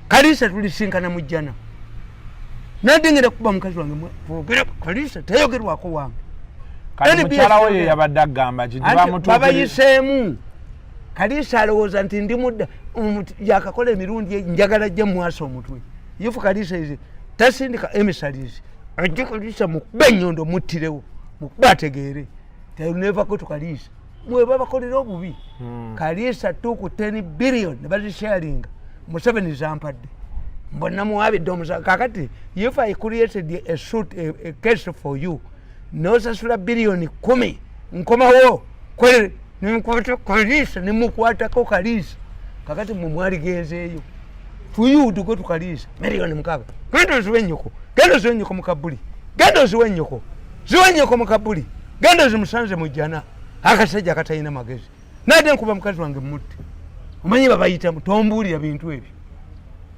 Kalisa tulisinkana mu jjana nadengera kuba mukazi wange mwogera Kalisa tayogerwako wange kati mukyala we yabadde agamba nti babayiseemu Kalisa alowooza nti ndi mudda yakakola emirundi njagala ajja mwasa omutwe yufu Kalisa ize tasindika emisalizi ajja Kalisa mukuba ennyondo muttirewo mukuba ategeere tayonevako tu Kalisa mweba bakolera obubi Kalisa tuku 10 billion ne bazisharinga Museveni zampadde mbona muwabidde omusaga kakati if I created a suit a case for you nosasula billion 10 nkomawo kwere nimkwata Kalisa nimukwatako Kalisa kakati mumwali genzeeyo for you to go to Kalisa million mukaga gendo ziwenyoko mukabuli gendo ziwenyoko mukabuli gendo zimusanze mujjana akasajja akatayina magezi nade nkuba mukazi wange mutti omanyi babayita mutombuulira bintu ebyo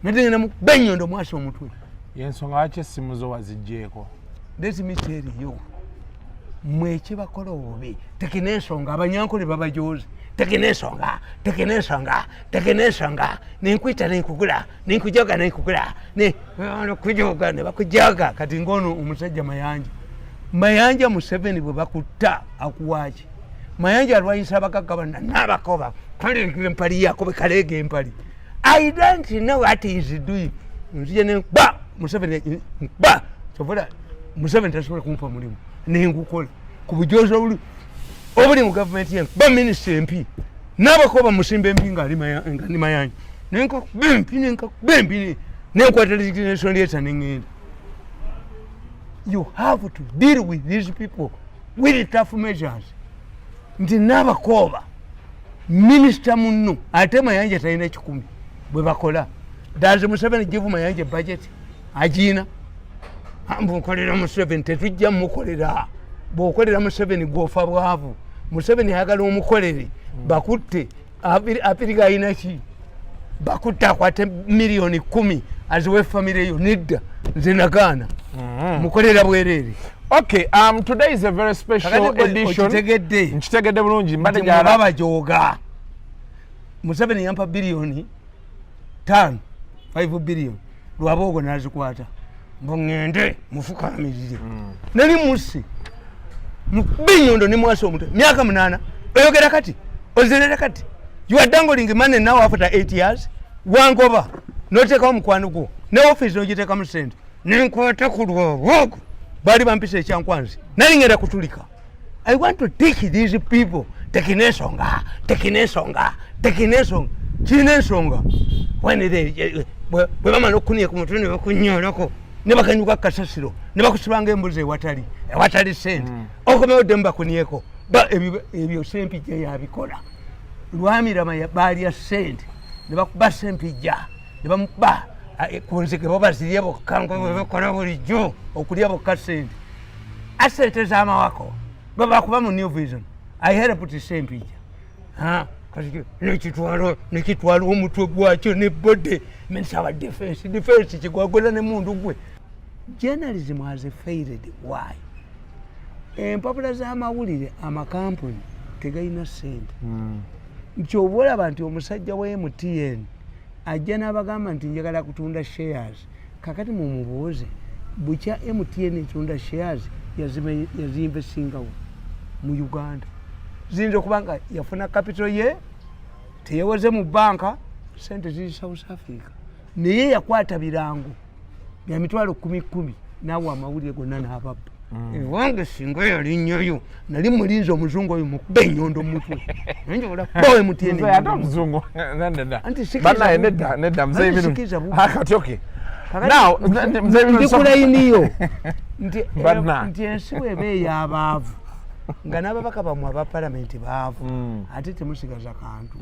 nade na benyondo mwasa omutwe yensonga wache simu zo wazijjeko let me tell you mweche bakola obubi tekinensonga abanyankole babajoze tekinensonga ninkwita ninkugula ninkujoga ne kujoga ne bakujaga kati ngono omusajja Mayanja Museveni bwe bakutta akuwaje Mayanja alwanyisa abakagabana Nabakooba kandi empali yako bekalege empali I don't know what he is doing nzije ne Museveni Museveni tasobola kumpa mulimu nengukola ku bujozo obuli mu government yange minister MP Nabakooba musimbe MP ngali Mayanja nenko bempi nenkwatalizikira leta nengenda. You have to deal with these people with tough measures. Nti Nabakooba minister munno ate Mayanja talina 10 bwe bakola. Does Museveni give Mayanja budget? Ajina. Ambukolera Museveni tetujja mukolera. Bwokolera Museveni gwofa bwavu. Museveni ayagala omukolere bakutte apiriga ayina ki bakutta akwate million 10 aziwe family yo nedda nze nagaana mukolera bwerere. Okay, today is a very special edition. Nchitegedde bulungi mbadde njala baba joga. Museveni yampa billion 5 billion lwabogo nazikwata mbongende mufukamirire nali musi binyondo ni mwaso omuntu myaka 8 oyogera kati ozerera kati you are dangling money now after 8 years wangoba noteka omukwano gwo ne office ogiteka mu sente nenkwata kulwogo bali bampise ekyankwanzi nali ngera kutulika. I want to teach these people tekinesonga chinesonga when they bwe mama nokunie ku mutwe ne bakunyolako ne bakanyuka kasasiro ne bakusibanga embuzi watali sente okomewo demba kunieko ba ebyo sempija yabikola lwamira bali ya sente ne bakuba sempija ne bamuba kunzike babaziriye bokango bakola bulijjo okulya bokasente asente zama wako baba kuba mu New Vision I had to put the sempija kasi nekitwalo omutwe gwakyo ne body mensawa defense kigwagola ne mundu gwe. Journalism has failed. Why? Empapula z'amawulire amakampuni tegayina sente. Nkyobola abantu omusajja wa MTN ajja n'abagamba nti njagala kutunda shares kakati mumubuuze bukya MTN etunda shares yazinvesingawo mu Uganda zinza okubanga yafuna capital ye teyewoze mu banka sente ziri South Africa naye yakwata birango bya mitwalo 10 nawe amawulire gonna n'ababba ewange singa yali nnyoyo nali mulinzi omuzungu oyo mukuba ennyondo mutwe nanjola bowe MTN ate omuzungu nedda mzee binu kati okay now mzee binu ndikulayiniyo nti ensi weba ey'abaavu nga n'ababaka bamwe aba palamenti baavu ate temusigaza kantu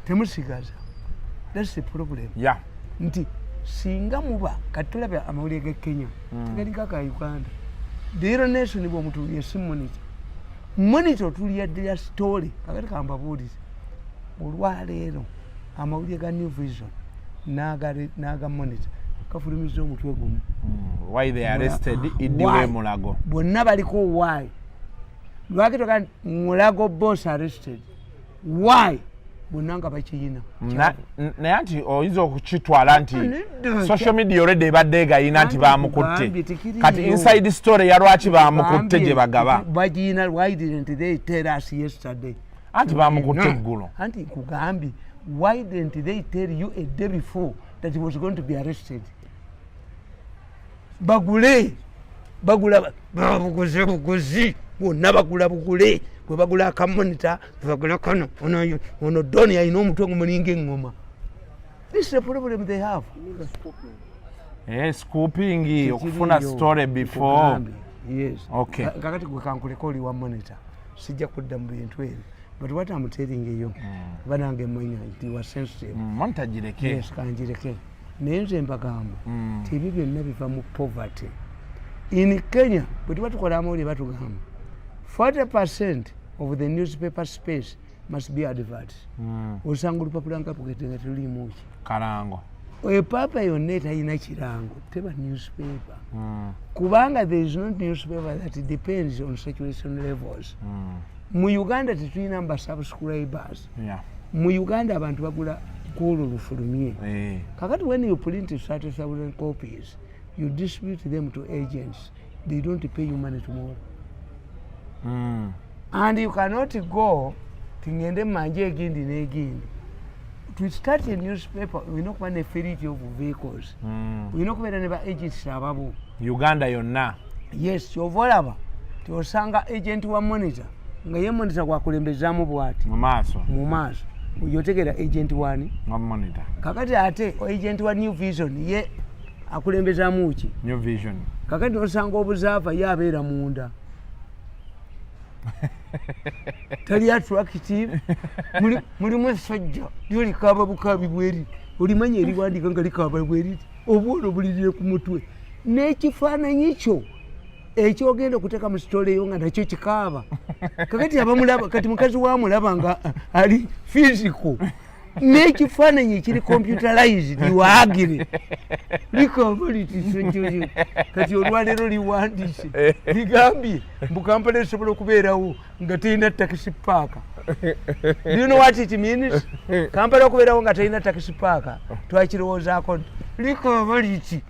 temusigaza. That's the problem. Yeah. Nti singa muba katulabe amawulire ge Kenya tegalinga ka Uganda Daily Nation bwo mutu yesimu monitor tuliya their story kakati kamba bulizi olwaleero amawulire ga New Vision naga monitor kafulumiza omutwe gumu. Why they arrested Idiwe Mulago bonna baliko why lwakitoka Mulago boss arrested why bonna nga bakiyina naye nti oyinza okukitwala nti social media already ebadde egayina nti bamukutte kati inside story ya lwaki bamukutte gye bagaba bagiyina. Why didn't they tell us yesterday? Anti bamukutte eggulo. Anti nkugambye, why didn't they tell you a day before that he was going to be arrested? Bagula buguzi bonna bagula bugule bwe bagula akamonita bagula kano ono doni ayina omutwe gumulinga engoma. This is a problem they have. Scooping okufuna story before. Yes. Okay. Kakati gwe kankuleko oli wa monitor sijja kudda mu bintu ebyo. But what I'm telling you, banange manya nti wa sensitive. Monitor gireke. Yes, kanjireke. Nenze mbagamba. Tibi byonna biva mu poverty. In Kenya, bwe tuba tukola amawulire batugamba 40% of the newspaper space must be adverts. Osanga olupapula nga pukete nga tulimu ki kalango epapa yonna etayina kirango teba newspaper. Kubanga there is no newspaper that depends on saturation levels. Mu Uganda tetulina mba subscribers. Mu Uganda abantu bagula kulu lufulumye. Kakati when you print 30,000 copies, you distribute them to agents. They don't pay you money tomorrow. And you cannot go tingende manje egindi n'egindi. To start a newspaper, we know when a ferry of vehicles. We know when never agents ababu. Uganda yonna. Yes, yovolaba. Tosanga agent wa monitor. Nga ye monitor kwa kulembezamu bwati. Mu maaso. Yotegera agent wani wa monitor. Kakati ate agent wa New Vision ye akulembezamu ki? New Vision. Kakati osanga obuzava yabeera munda. Tali attractive. Mulimu essajja lyoli kaaba bukabi bweri. Olimanya eriwandika nga likaaba bweri. Obwono bulirire ku mutwe. N'ekifaananyi kyo ekyogenda okuteeka mu sitole eyo nga nakyo kikaaba. Kakati abamulaba kati mukazi wamulaba nga ali physical. N'ekifaananyi ekiri computerized liwaagire likaaba litisojjoyo kati olwaleero liwandiise ligambye mbu Kampala esobola okubeerawo nga terina taxi park. Do you know what it means? Kampala okubeerawo nga terina taxi park twakirowoozaako likaaba liti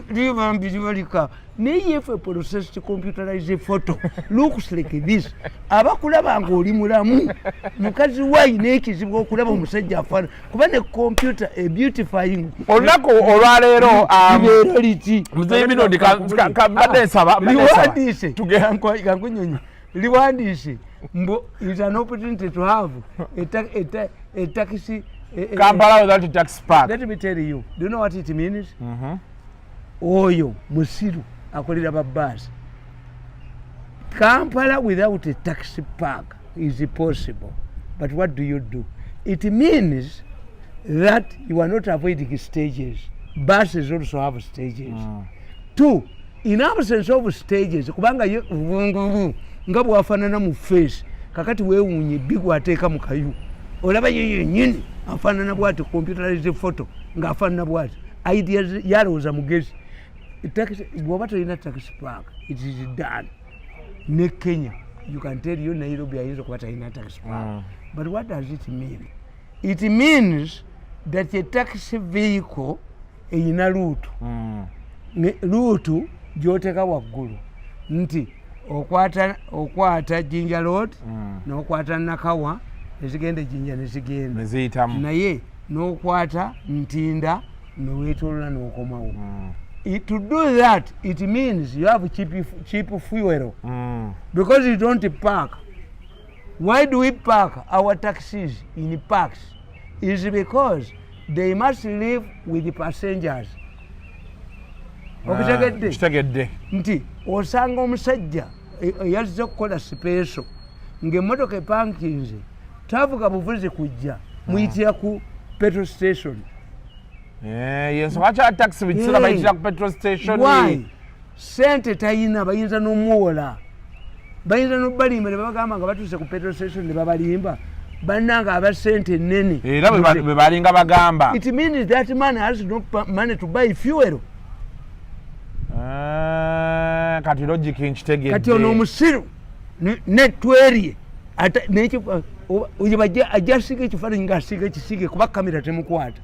libambiriwa likaaba naye if a processed computerized photo looks like this abakulaba nga oli mulamu mukazi wayina ekizibu okulaba omusajja afaana kuba ne computer a beautifying olunaku olwaleero libeera liti muzibino kabadde nsaba liwandiise gankunyonya liwandiise mbu is an opportunity to have a taxi Kampala without a taxi park. Let me tell you, do you know what it means? Oyo musiru akolera babbaasi. Kampala without a taxi park is possible. But what do? It means that you are not avoiding stages. Buses also have stages. 2, in absence of stages, kubanga nga bwafaanana mu face, kakati weewuunye bigwa ateeka mu kayu. Olaba ye nnyini afaanana bw'ati computerized photo ng'afaanana bw'ati. Ideas yalowooza mugezi. Bw'oba tolina taxi park, it is done. Ne Kenya, you can tell you Nairobi ayinza okuba talina taxi park. But what does it mean? It means that a taxi vehicle eyina luutu. Luutu gy'oteeka waggulu nti okwata Jinja Road n'okwata Nakawa ezigenda Jinja nezigenda naye n'okwata Ntinda n'oweetoolola n'okomawo. To do that, it means you have cheap fuel. Because you don't park. Why do we park our taxis in parks? Is because they must live with the passengers. Kitegedde nti osanga omusajja yazze okukola special ng'emmotoka epankinze tavuga buvuzi kujja muyitira ku petrol station. Yes, wacha taxi bikiseera bayitira ku petrol station. Why? Sente tayina bayinza n'omuwola. Bayinza n'obalimba ne babagamba nga batuuse ku petrol station ne babalimba. Bannanga aba sente nnene. Era bwe balinga bagamba. It means that man has no money to buy fuel. Kati logic nkitegedde. Kati ono omusiru netwerie ate n'ekyo oyo ajja asiga ekifaananyi ng'asiga ekisige kuba kamera temukwata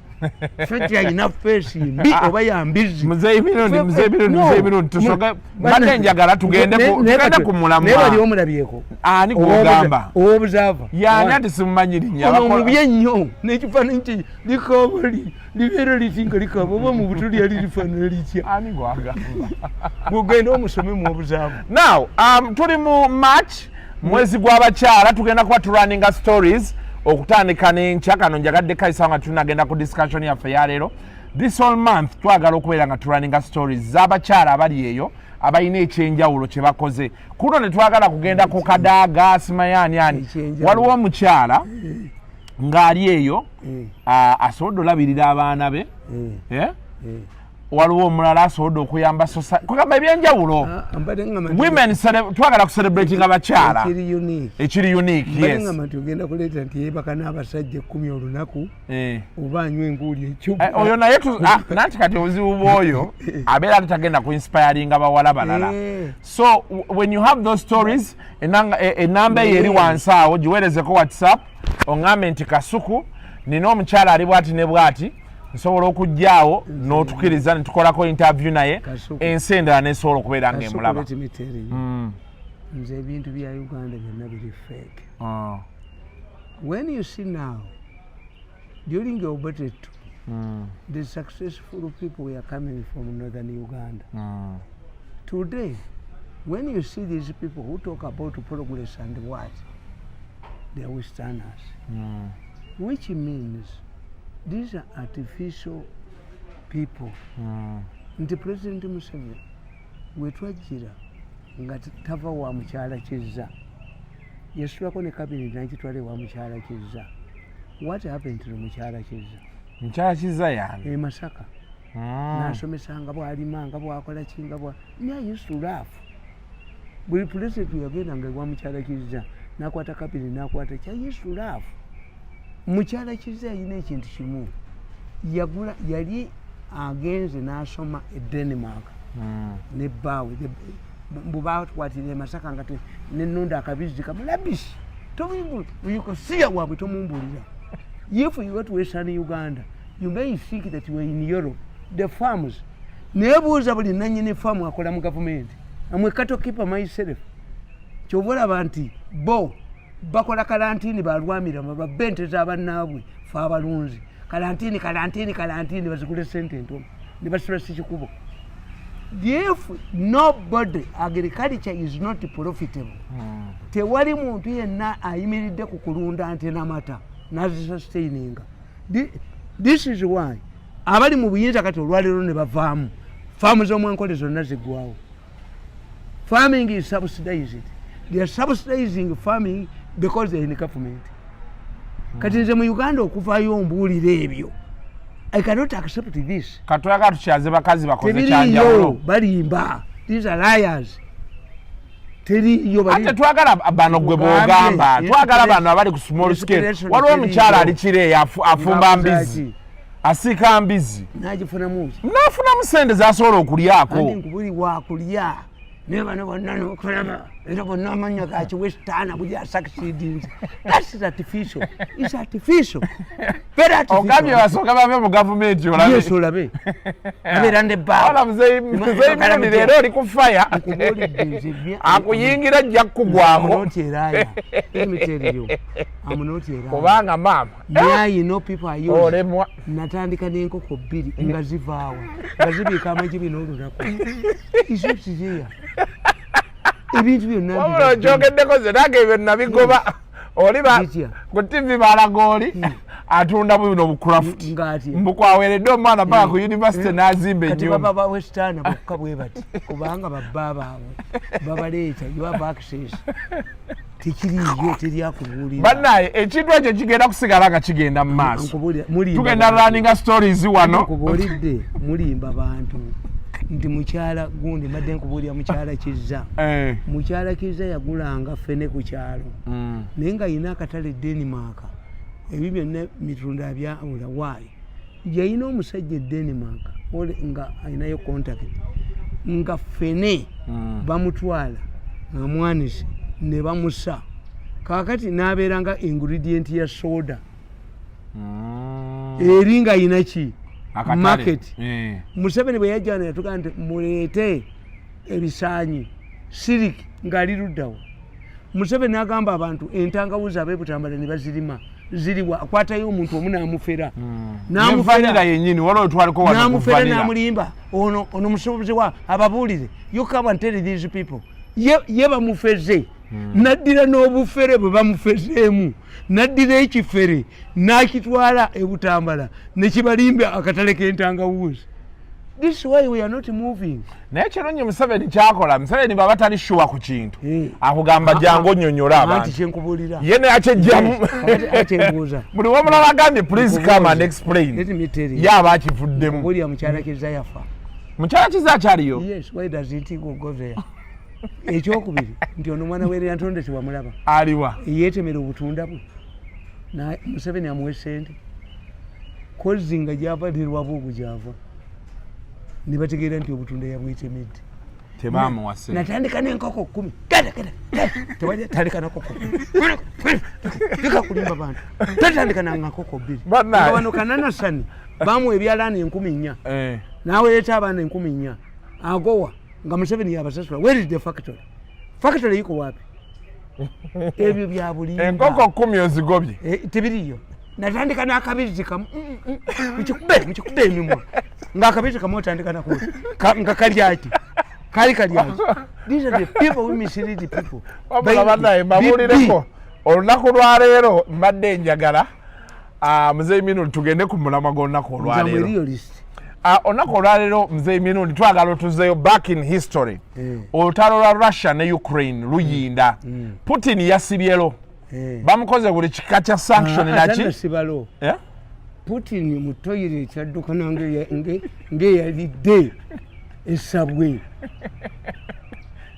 feti alina feesi mbi oba yambizi muzeeyi mirundi tusoge mbadde njagala tugende ku mulamu naye bali omulabyeko ani gwogamba ow'obuzaava yaani ati simumanyi linnya omubi ennyo n'ekifaananyi kye likaaba libeera litinga likaaba oba mu buto lyali lifaanana litya ani gwagamba gwogenda omusome mu obuzaava. Now tuli mu March mwezi gw'abakyala tugenda kuba turunninga stories okutandika n'enkya kano njagadde kayisa nga tunagenda ku discussion yaffe ya leero. This whole month twagala okubeera nga turunninga stories z'abakyala abali eyo abalina ekyenjawulo kye bakoze. Kuno ne twagala kugenda ku kadaaga simayaani ani waliwo omukyala ng'ali eyo asobodde olabirira abaana be waliwo omulala asobodde okuyamba kugamba ebyenjawulo women twagala kucelebrating abakyala ekiri unique yes ogenda kuleeta nti yeebaka n'abasajja 10 olunaku oba anywa enguuli ekyupa oyo naye nanti kati obuzibu bw'oyo abeera ate tagenda ku inspiringa bawala balala so when you have those stories enamba eyo eri wansi awo giweerezeko whatsapp oŋŋambe nti Kasuku nina omukyala ali bwati ne bwati nsobola okujjaawo n'otukiriza ne tukolako interview naye ensi endala nesobola okubeera ng'emulaba. Nze ebintu bya Uganda byonna biri fake. When you see now during Obote the successful people were coming from northern Uganda. Today when you see these people who talk about progress and what they are Westerners, which means these are artificial people. Nti President Museveni wetwajjira nga tava wa mukyala Kizza yasulako ne cabinet nakitwale wa mukyala Kizza. What happened to mukyala Kizza? Mukyala Kizza yani Masaka nasomesanga bwalimanga bwakola kinga bwa I used to laugh. Buli president yagenda nga wa mukyala Kizza nakwata cabinet nakwata I used to laugh. Mukyala Kizza yalina ekintu kimu yali agenze n'asoma e Denmark ne bbaawe bwebaakwatira Masaka nga nenunda akabizi kamulabisi tomuyukosiya waabwe tomumbulira. If you go to Western Uganda you may think that you are in Europe. The farms nebuuza buli nannyini farm akola mu gavumenti amwe cattle keeper myself kyova olaba nti bo bakola kalantini balwamira babente z'abannaabwe fe abalunzi kalantini bazigule sente entono ne basula si kikubo. If nobody agriculture is not profitable tewali muntu yenna ayimiridde ku kulunda nte n'amata nazisustaininga. This is why abali mu buyinza kati olwaleero ne bavaamu faamu z'omwankole zonna ziggwawo. Farming is subsidized. They are subsidizing farming because they are in government. Kati nze mu Uganda okuvaayo ombuulira ebyo I cannot accept this. Katwaka tukyaze bakazi bakoze kyanjawulo balimba. These are liars. Ate twagala bano gwe bw'ogamba twagala bano abali ku small scale waliwo omukyala ali kireeyo afumba mbizi asika mbizi n'agifunamu sente z'asobola okulyako buli wakulya naye bano bonna n'okulaba era bonna amanya gaki Western buli asucceeding. That's artificial. It's artificial. Very artificial. Ogambye basooka bave mu gavumenti olabe. Yes olabe. Abeera ne bbaawo. Wala muzeeyi mironi leero oli ku fire. Akuyingira ajja kukugwamu. Kubanga maama. Yeah, you know people are used. Olemwa. Natandika n'enkoko 2 nga zivaawa. Nga zibiika amagi bino olunaku. Isuuti ziya. Ebintu byonna wabula okyogeddeko ze nange ebyo nabigoba oli ku TV balagooli atunda bino obucraft mbukwaweeredde omwana paka ku university n'azimba ennyumba kati baba Western bokka bwe bati kubanga babba baabwe babaleeta you have access tekiriyo teryakubuulira bannaye ekintu ekyo kigenda kusigala nga kigenda mu maaso tugenda runninga stories wano kubuulidde mulimba bantu nti mukyala gundi mbadde nkubuulira mukyala Kizza. Mukyala Kizza yagulanga ffene ku kyalo naye nga yina akatale Denmark ebyo byonna mitunda byawula waayo yayina omusajja Denmark nga ayinayo contact nga ffene bamutwala nga mwanisi ne bamusa kakati nabeeranga ingredient ya soda eringa inaki market Museveni bwe yajjana yatugaa nti muleete ebisaanyi sirik ng'ali luddawo Museveni agamba abantu entangawuzi ab'ebutambala ne bazirima ziriwa akwatayo omuntu omu n'amufera n'amufera n'amulimba ono musuubuzi wa ababuulire you come and tell these people ye bamufeze naddira n'obufere bwe bamufezeemu naddira ekifere n'akitwala ebutambala ne kibalimba akatale k'entangawuzi. This is why we are not moving. Naye kino nnyo Museveni kyakola Museveni baba tali shuwa ku kintu akugamba jangu onnyonnyola abantu ye ne akyejjamu buli womulala agambye please come and explain yaba akivuddemu buli mukyala kiza yafa mukyala kiza akyaliyo. Yes, why does it go there? Ekyokubiri nti ono mwana w'ere yantonde tewamulaba aliwa yeetemera obutunda bwe na Museveni amuwe ssente kozi nga gyava ntirwaba ogugyava ne bategeera nti obutunda yabwetemedde tebamuwa ssente natandika n'enkoko 10 tewatandika nakoko tika kulimba bantu tatandika nankoko 2 nga wano kananasani bamuwa ebyalaani 4,000 n'awereeta abaana 4,000 agowa nga Museveni yabasasula. Where is the factory yiko wapi? Ebyo bya bulimba enkoko 10 ozigobye tebiriyo natandika n'akabizi kamu mukikube emimwa ng'akabizi kamu otandika nako nga kalyaki These are the people we mislead the people. Banaye mabulireko olunaku lwaleero mbadde njagala Mzee Minuni tugende ku mulama gw'olunaku olwaleero. Olunaku olwaleero Mzee Minuni twagala otuzeeyo back in history. Olutalo lwa Russia ne Ukraine luyinda. Putin yasibyelo. Bamukoze buli kika kya sanction naki? Putin mutoyire kyadduka nange yalidde esabwe.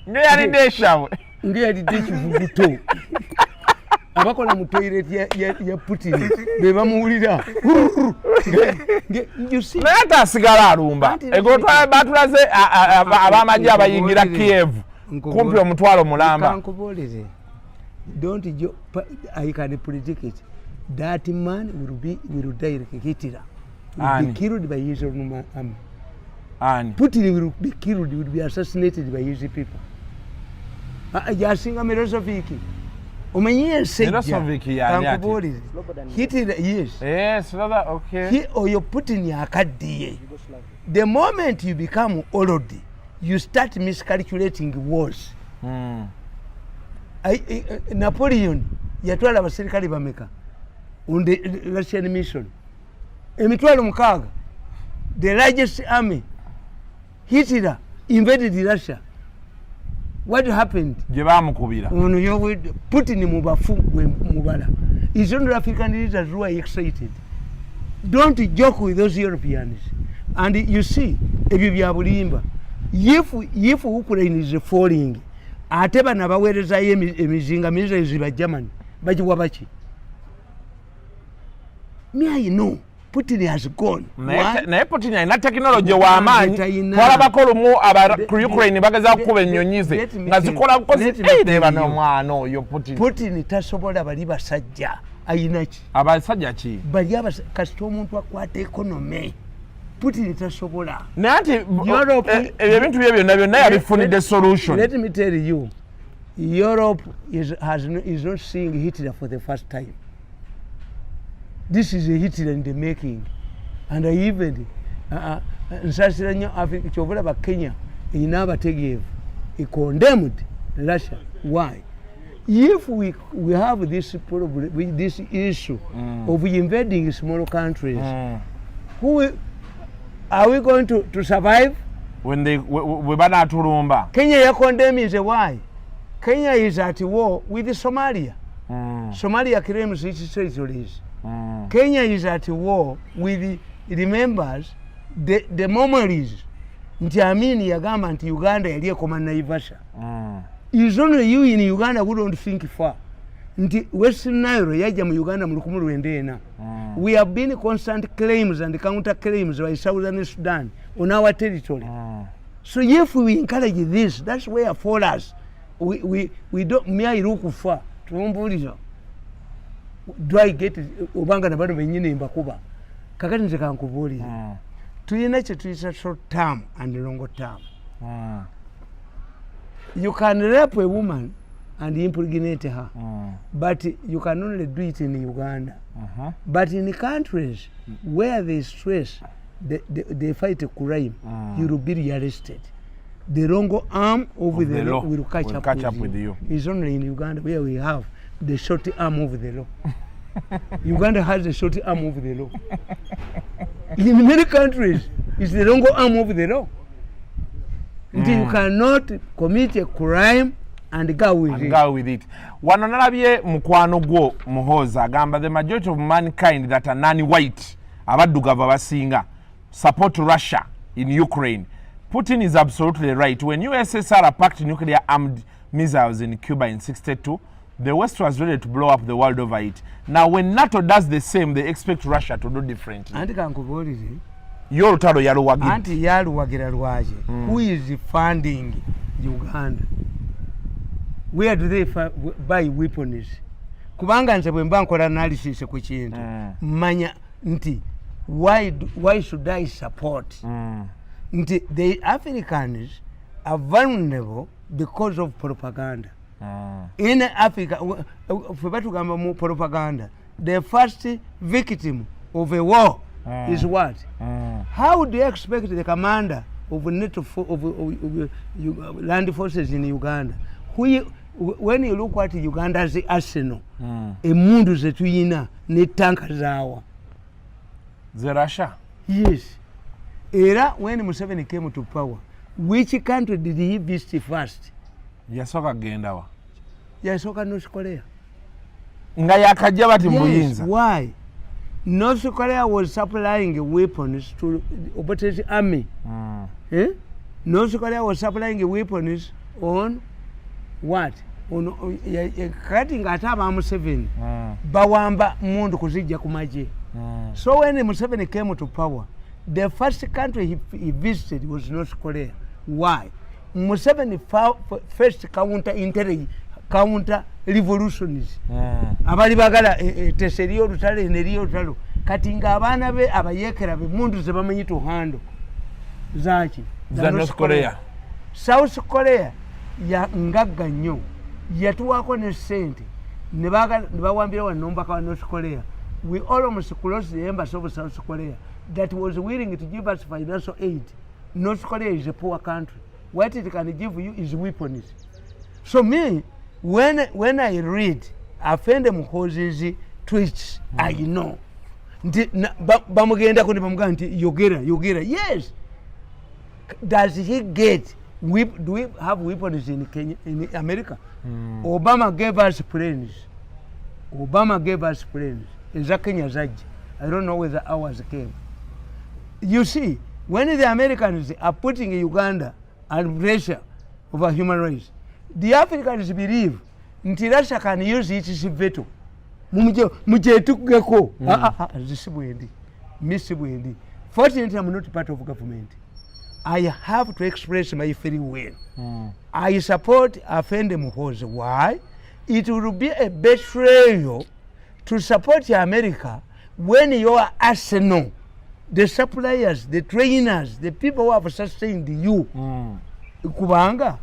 Yalidde esabwe. Yalidde ekivubuto. Abakola mu toilet ya Putin be bamuwulira. Naye asigala alumba. Ego batulaze abamajje abayingira Kiev kumpi omutwalo mulamba. Don't you, I can predict it. That man will die like Hitler. Will be killed by his own army. And Putin will be killed, will be assassinated by his people. Yasinga Miloseviki. Omenye sejja. Miloseviki yani. Hitler, yes. Yes, rather okay. He or you Putin yakadiye. The moment you become old, you start miscalculating wars. Napoleon yatwala abasirikali bameka on the Russian mission emitwalo 6 the largest army. Hitler invaded Russia. What happened? Jebamukubira ono yowe Putin mubafu mubala. It's only African leaders who are excited. Don't joke with those Europeans. And you see ebyo bya bulimba if Ukraine is falling ate bana baweerezayo emizinga missiles ba Germany bagiwa baki? Me I know Putin has gone. Naye Putin alina technology w'amaanyi twalabako lumu ku Ukraine bageza kukuba ennyonyize nga zikola kukozi neba n'omwana oyo Putin tasobola bali basajja ayina ki? Abasajja ki? Bali kasita omuntu akwata economy. Putin tasobola. Nanti ebintu bye byonna yabifunidde solution. Let me tell you, Europe is not seeing Hitler for the first time. This is a Hitler in the making. And even nsasira nnyo Africa kyobulaba Kenya erina abategeevu. He condemned Russia. Why? If we have this problem, this issue of invading small countries, are we going to survive? When we banatulumba. Kenya ya condemns why? Kenya is at war with Somalia. Somalia claims its territories. Kenya is at war with, remembers, the memories. Nti Amini yagamba nti Uganda yali ekoma Naivasha. It's only you in Uganda who don't think far. Nti Western Nile yajja mu Uganda mu 1994. We have been constant claims and counter claims by Southern Sudan on our territory. So if we encourage this, that's where for us we don't mere kufa tumbulira do I get obanga na bano benyine mbakuba kakati nze kankubuulira tulina kye tuyita short term and long term. You can rape a woman and impregnate her, but you can only do it in Uganda. But in countries where they stress, they fight a crime, you will be arrested. The wrong arm of the law will catch up with you. It's only in Uganda where we have the short arm of the law. Uganda has the short arm of the law. In many countries, it's the wrong arm of the law. You cannot commit a crime and go with it. Wano nalabye mukwano gwo Muhoza agamba the majority of mankind that are non-white abaddugavu abasinga support Russia in Ukraine. Putin is absolutely right. When USSR packed nuclear armed missiles in Cuba in 1962, the West was ready to blow up the world over it. Now when NATO does the same, they expect Russia to do differently. Anti kankubuulire Yorutalo yaluwagira. Anti yaluwagira lwaje. Who is funding Uganda? Where do they buy weapons? Kubanga nze bwe mba nkola analysis ku kintu manya nti why should I support? Nti the Africans are vulnerable because of propaganda. In Africa, for batugamba mu propaganda, the first victim of a war is what? How do you expect the commander of NATO of land forces in Uganda, when you look at Uganda's arsenal, emundu zetuyina ne tanka zawa the Russia? Yes. Era when Museveni came to power, which country did he visit first? Yasoka gendawa. Yasoka North Korea. Nga yakajja bati mbuyinza. Why? North Korea was supplying weapons to Obote's army. North Korea was supplying weapons on what? On cutting ataba Museveni. Bawamba mundu kuzija kumaje. So when Museveni came to power, the first country he visited was North Korea. Why? Museveni first counter revolutionaries. Abali bagala teseriyo lutalo neriyo lutalo. Kati nga abaana be abayekera be mundu ze bamanyi to handle. Zaki za North Korea. South Korea ya ngagga nnyo yatuwako ne sente ne bawambira wa nomba ka North Korea. We almost closed the embassy of South Korea that was willing to give us financial aid. North Korea is a poor country. What it can give you is weapons. So me, when I read Afende Muhozi's tweets, I know. Bamugenda kundi bamuga nti yogera. Yes. Does he get do we have weapons in Kenya, in America? Obama gave us planes. Is that Kenya Zaji? I don't know whether ours came. You see, when the Americans are putting Uganda under pressure over human rights, the Africans believe nti Russia can use its veto. Mujetukeko. Misibwendi. Fortunately, I'm not part of government. I have to express my free will. I support Afende Muhozi. Why? It will be a betrayal to support America when your arsenal, the suppliers, the trainers, the people who have sustained you, kubanga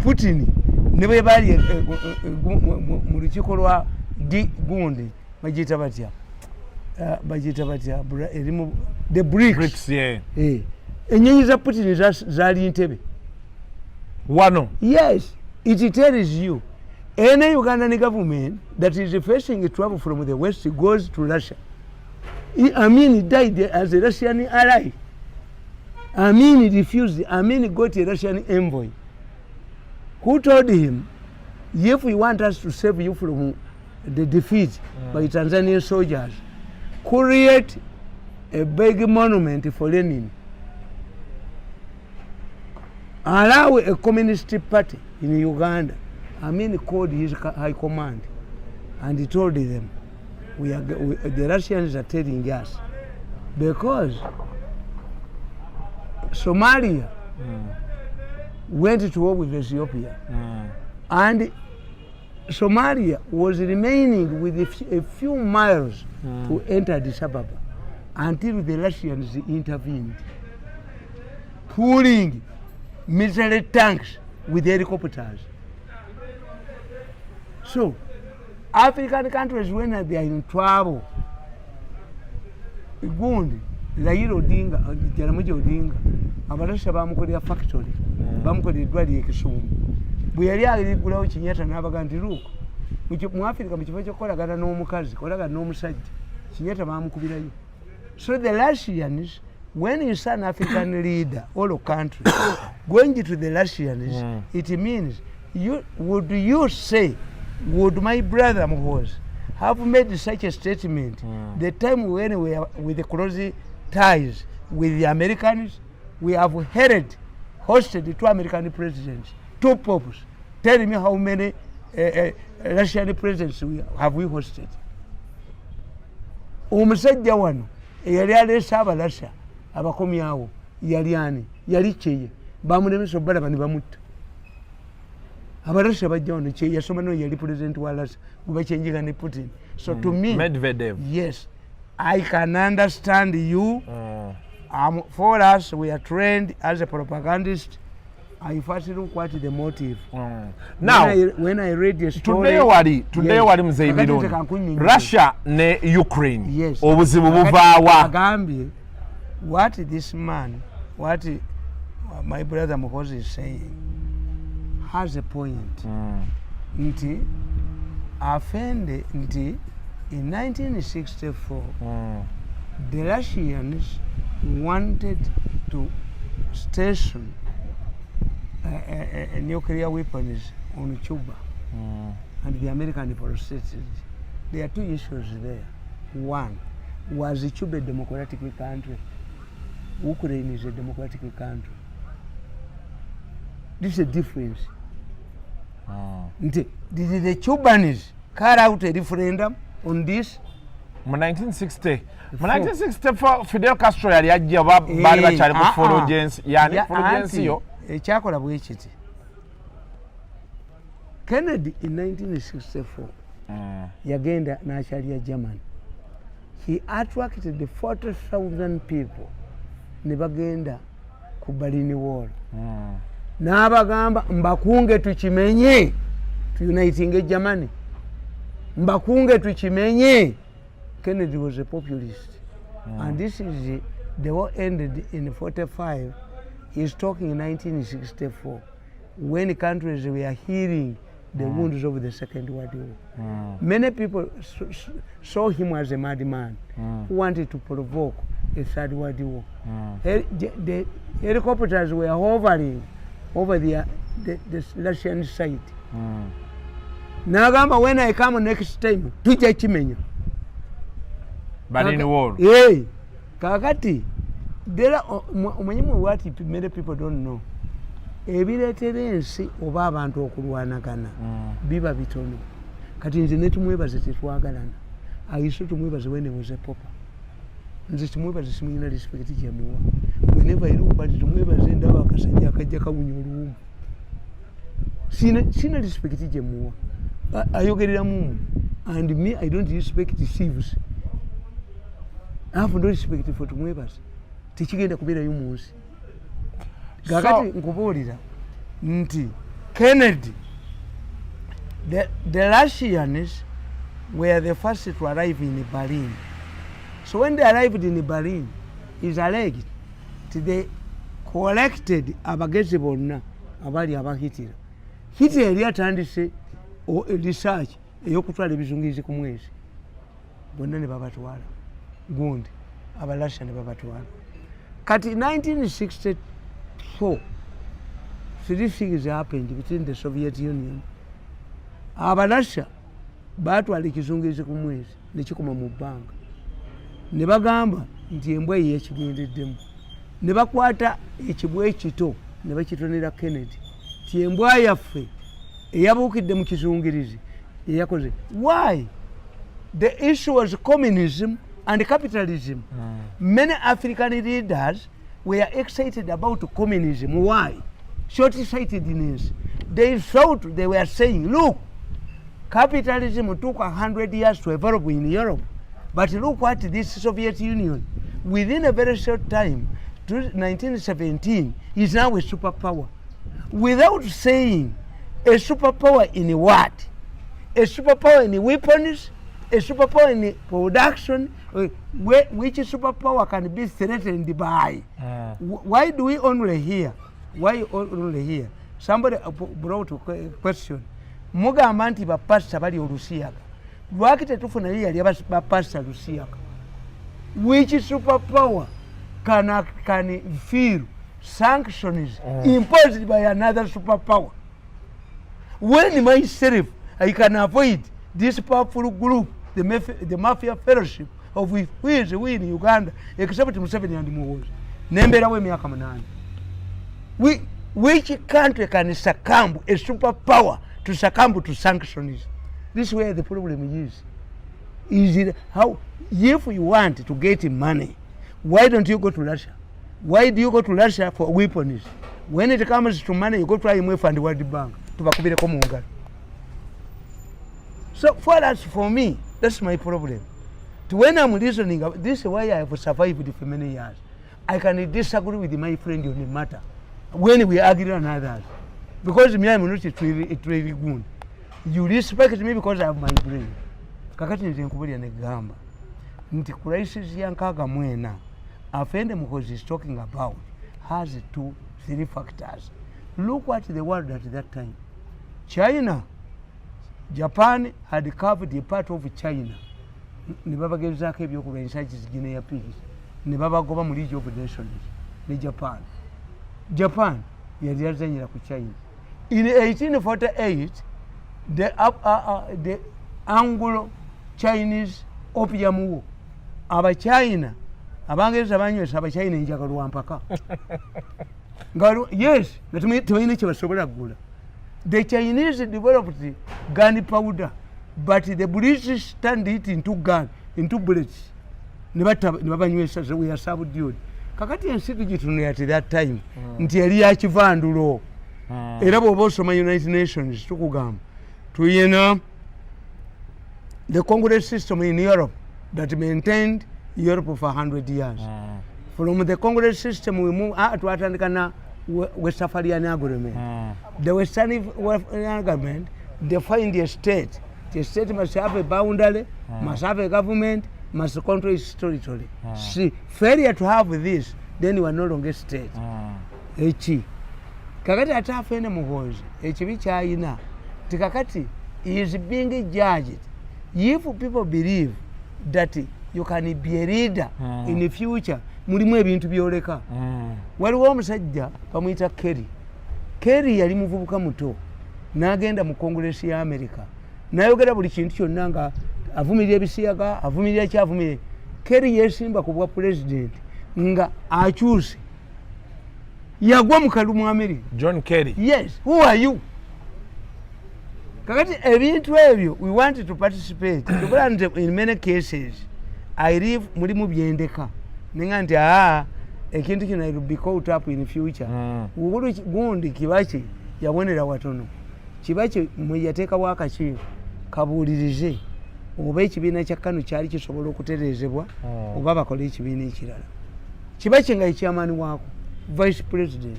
Putin nebe bali mu lukiko lwa gundi bagita batya erimu the BRICS. Enyonyi za Putin zali Entebbe. Wano. Yes, it tells you any Ugandan government that is facing a trouble from the West goes to Russia. Amin died as a Russian ally. Amin refused. Amin got a Russian envoy who told him, if you want us to save you from the defeat by Tanzanian soldiers, create a big monument for Lenin. Allow a communist party in Uganda. Amin called his high command and he told them, the Russians are telling us because Somalia went to war with Ethiopia and Somalia was remaining with a few miles to enter Addis Ababa until the Russians intervened, pulling military tanks with helicopters. So, African countries, when they are in trouble, gundi Raila Odinga, Jaramogi Odinga, abarasha bamukolera factory, bamukolera eddwaliro e Kisumu. Bwe yali aligulawo Kinyatta n'abaga nti luuko mu Africa mu kifo ky'okukolagana n'omukazi kolagana n'omusajja Kinyatta bamukubirayo. So the Russians, when you see an African leader or a country going to the Russians, it means would you say, would my brother Muhoozi have made such a statement the time when we are with the close ties with the Americans? We have hosted 2 American presidents, 2 popes. Tell me how many Russian presidents have we hosted? Omusajja wano eyali aleese abalasha abakomyawo yali ani? Yali Kyeye. Bamulemesa obbalaba ne bamutta. Abalasha bajja wano Kyeye yasoma no yali president wa Russia gubakyenjega ne Putin. So to me, Medvedev. Yes, I can understand you. For us, we are trained as a propagandist. I first look what the motive. Now, when I read the story, today wali mzee Russia ne Ukraine. Yes. Obuzibu buvaawa. Agambye, what this man, what my brother Muhoozi is saying, has a point. Nti afende nti in 1964, the Russians wanted to station nuclear weapons on Cuba, and the American protested. There are 2 issues there. One, was Cuba a democratic country? Ukraine is a democratic country. This is a difference. Did the Cubans carry out a referendum on this? In 1964 Fidel Castro yali ajja baali bakyali mu Fulgence, yani Fulgence yo ekyakola bwe kiti. Kennedy in 1964 yagenda n'akyalya Germany. He attracted 40,000 people ne bagenda ku Berlin Wall. N'abagamba mbakunge tukimenye uniting Germany. Mbakunge tukimenye. Kennedy was a populist. And this is the war ended in 45. He's talking in 1964 when countries were healing the wounds of the Second World War. Many people saw him as a madman who wanted to provoke a Third World War. The helicopters were hovering over the Russian side. Nagamba, when I come next time, tujja kimenya. Berlin Wall. Yeah. Kakati, there are what many people don't know. Ebireetera ensi oba abantu okulwanagana biba bitono. Kati nze ne tumwebaze tetwagalana. Ayise tumwebaze when he was a pauper. Nze tumwebaze simulina respect gye muwa. Whenever I look at tumwebaze ndaba akasajja akajja kawunya oluwumu. Sina respect gye muwa. Ayogerera mumu. And me, I don't respect thieves. I have no respect for tumwebaze. Tekigenda kubeerayo mu nsi. Gakati nkubuulira nti Kennedy, the Russians were the first to arrive in Berlin. So when they arrived in Berlin, is alleged they collected abagezi bonna abali abahitira. Hitler yali atandise research ey'okutwala ebizungirizi ku mwezi. Bonna ne babatwala. Gundi abalasha ne babatwala. Kati 1964, 3 things happened between the Soviet Union. Abalasha batwala ekizungirizi ku mwezi ne kikoma mu bbanga. Ne bagamba nti embwa ye yakigendeddemu. Ne bakwata ekibwa ekito ne bakitonera Kennedy. Ti embwa yaffe eyabuukidde mu kizungirizi eyakoze. Why? The issue was communism and capitalism. Many African leaders were excited about communism. Why? Short-sightedness. They thought they were saying, look, Capitalism took 100 years to evolve in Europe. But look what this Soviet Union, within a very short time, to 1917, is now a superpower. Without saying a superpower in what? A superpower in weapons, a superpower in production, which superpower can be threatened by. Why do we only hear? Why only hear? Somebody brought a question. Mugamba nti bapasita bali olusiyaga. Lwaki tetufuna yali bapasita lusiyaga? Which superpower can feel sanctions imposed by another superpower? When myself I can avoid this powerful group, the mafia fellowship of who is we in Uganda, except Museveni and Muhoozi. Nembera we myaka 8. Which country can succumb a superpower to succumb to sanctions? This is where the problem is. Is it how, if you want to get money, why don't you go to Russia? Why do you go to Russia for weapons? When it comes to money, you go to IMF and World Bank. So for me, that's my problem. When I'm listening, this is why I have survived for many years. I can disagree with my friend on the matter when we argue on others. Because me, I'm not really good. You respect me because I have my brain. Kakati nitikubulia negamba. Nti crisis yankaga mwena. Afende because he's talking about has 2-3 factors. Look what the world at that time. China, Japan had covered a part of China. Nibaba gezake ebyokulwanyisa kizigine ya peace. Nibaba goba mu League of Nations. Ni Japan. Japan yali yazanyira ku China. In 1848, the Anglo-Chinese Opium War. Aba China, abangeza banywesa aba China enjagalwa mpaka. Yes, tumayina kye basobola kugula. The Chinese developed gunpowder, but the British turned it into bullets. Nibabanywesa, so we are subdued. Kakati ensi tugitunuulira at that time nti yali ya kivandulo. Era bw'oba osoma United Nations tukugamba tuyina the Congress system in Europe that maintained Europe for 100 years. From the Congress system we move twatandika na Westphalian agreement. The Westphalian agreement defined a state. The state must have a boundary, must have a government, must control its territory. See, failure to have this, then you are no longer state. Kakati atafene Muhoozi ekibi kyayina tikakati is being judged. If people believe that you can be a leader in the future, mulimu ebintu byoleka. Waliwo omusajja bamuyita Kerry yali muvubuka muto n'agenda mu Congress ya America n'ayogera buli kintu kyonna nga avumirira ebisiyaga avumirira kyavumirira. Kerry yesimba ku bwa president nga akyuse yagwa mu kalumu America. John Kerry. Yes, who are you? Kakati ebintu ebyo we want to participate. In many cases I live mulimu byendeka ninga nti ekintu kino will be caught up in the future. Uhuru gundi Kibaki yabonera watono. Kibaki mwe yateeka wakaki kabuulirize oba ekibiina kya KANU kyali kisobola okutereezebwa oba bakola ekibiina ekirala. Kibaki nga chairman waako vice president.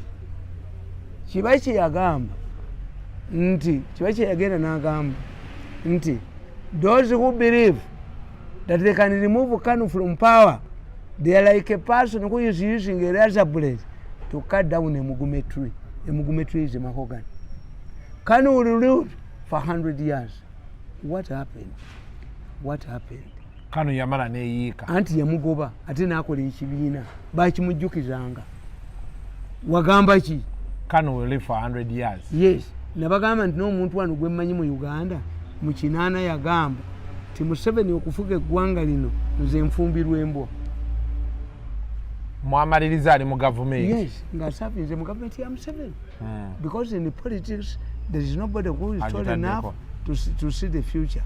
Kibaki yagamba nti Kibaki yagenda n'agamba nti those who believe that they can remove KANU from power, they are like a person who is using a razor blade to cut down a mugume tree. A mugume tree is a mahogany. KANU will rule for 100 years. What happened? What happened? KANU yamala neyiika. Anti yamugoba ate n'akola ekibiina bakimujjukizanga. Wagamba ki? KANU will live for 100 years. Yes. Nabagamba nti n'omuntu wano gwe mmanyi mu Uganda mu kinaana yagamba ti Museveni okufuga eggwanga lino nze nfumbirwa embwa. Mwamaliriza ali mu government. Yes, ng'asaafinze mu government ya Museveni. Because in the politics there is nobody who is tall enough to see the future.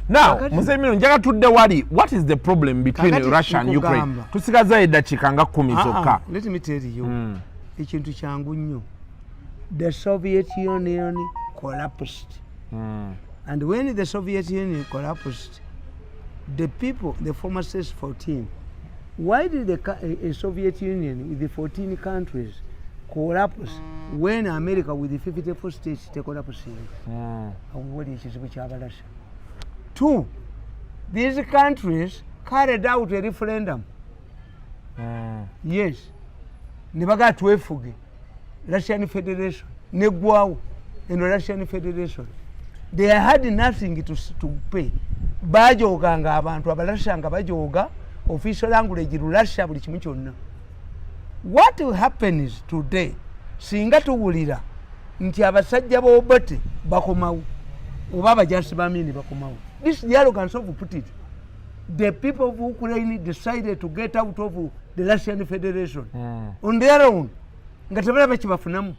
Now, Museveni njaga tudde wali, what is the problem between Russia and Ukraine? Tusigaza eddakiika nga 10 zokka. Let me tell you. Ekintu kyangu nnyo. The Soviet Union collapsed. And when the Soviet Union collapsed, the people, the former states 14, why did the Soviet Union with the 14 countries collapse when America with the 54 states take collapsing? What is it? 2, these countries carried out a referendum. Yes. Nebaga twefuge. Russian Federation. Negwao in Russian Federation. They had nothing to pay. Bajoga nga abantu abalasha nga bajoga official language Russia buli kimu kyonna. What will happen is today singa tuwulira nti abasajja b'obote bakomawo oba abajasi b'amini bakomawo. This is the arrogance of Putin. The people of Ukraine decided to get out of the Russian Federation on their own. Nga tebalaba kibafunamu.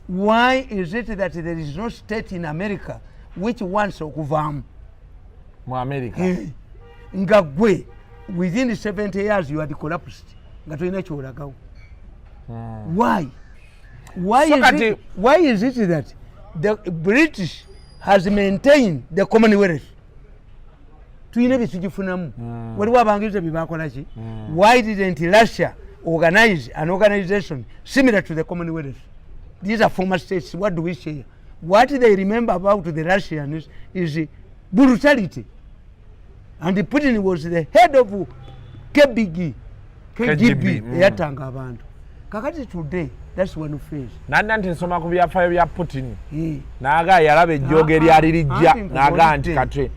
Why is it that there is no state in America which wants okuvaamu? Mu America. Nga gwe within 70 years you had collapsed. Nga tolina kyolagawo. Why? Why is it that the British has maintained the Commonwealth? Tuyina bitujifunamu. Waliwo abangize bibakola ki? Why didn't Russia organize an organization similar to the Commonwealth? These are former states. What do we say? What they remember about the Russians is brutality. And Putin was the head of KGB. Yatanga abantu. Kakati today, that's one phase. Nanti nsoma ku byafaayo bya Putin. Naga yalaba ejjoge lyali lijja naga nti katwe.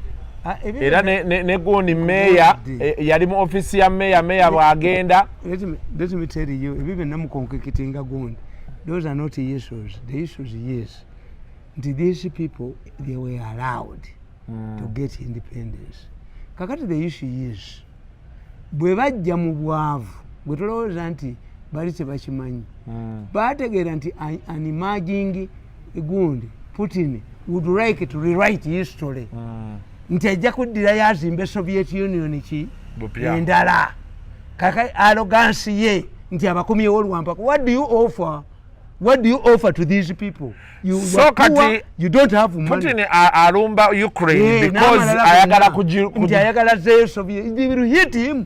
Era ne gundi meya yali mu office ya meya bwagenda. Let me tell you, ebibyo namukonkekitinga gundi. Those are not issues. The issues, yes. These people, they were allowed to get independence. Kakati the issue is, bwe bajja mu bwavu, bwe tulowooza nti bali tebakimanyi. Baategeera nti an emerging gundi, Putin would like to rewrite history. Nti ajja kuddira yazimbe Soviet Union ki endala. Kaka arrogance ye nti abakomyewo olwampaka. What do you offer? What do you offer to these people? You poor, you don't have money. Putin alumba Ukraine because ayagala ayagala zeyo Soviet. They will hit him.